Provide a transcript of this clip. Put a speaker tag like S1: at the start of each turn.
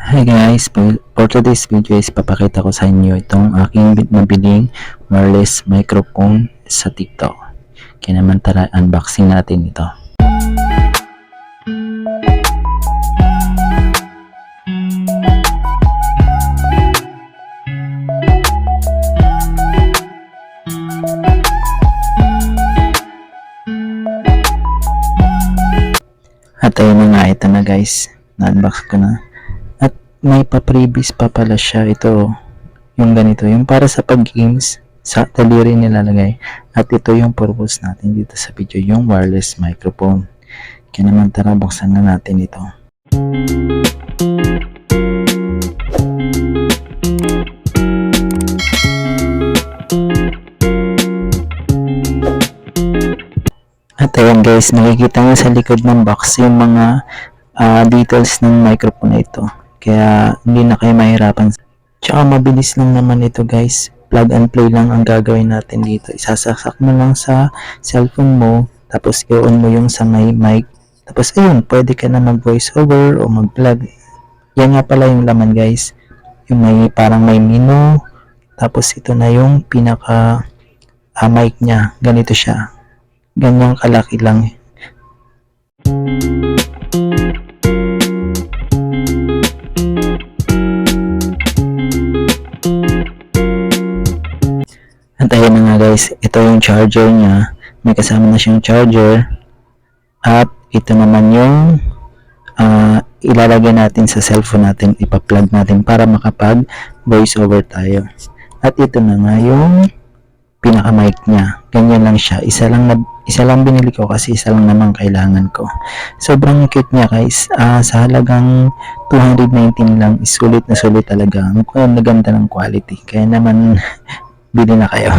S1: Hi guys, for today's video is papakita ko sa inyo itong aking nabiling wireless microphone sa TikTok. Kaya naman tara, unboxing natin ito. At ayun na nga, ito na guys, na-unbox ko na. At may pa-previous pa pala siya, ito yung ganito, yung para sa pag-games sa daliri nilalagay. At ito yung purpose natin dito sa video, yung wireless microphone. Kaya naman tara, buksan na natin ito. At ayan guys, nakikita nyo sa likod ng box yung mga details ng microphone na ito. Kaya hindi na kayo mahirapan. Tsaka mabilis lang naman ito guys. Plug and play lang ang gagawin natin dito. Isasaksak mo lang sa cellphone mo. Tapos i-on mo yung sa may mic. Tapos ayun, pwede ka na mag voice over o mag plug. Yan nga pala yung laman guys. Yung may parang may menu. Tapos ito na yung pinaka mic niya. Ganito siya. Ganyang kalaki lang. At ayun na nga guys, ito yung charger niya. May kasama na siyang charger. At ito naman yung ilalagay natin sa cellphone natin, ipa-plug natin para makapag voice over tayo. At ito na nga yung pinaka mic niya. Ganyan lang siya. Isa lang binili ko kasi isa lang naman kailangan ko. Sobrang cute niya guys. Sa halagang 219 lang, sulit na sulit talaga. Ang ganda ng quality. Kaya naman bili na kayo.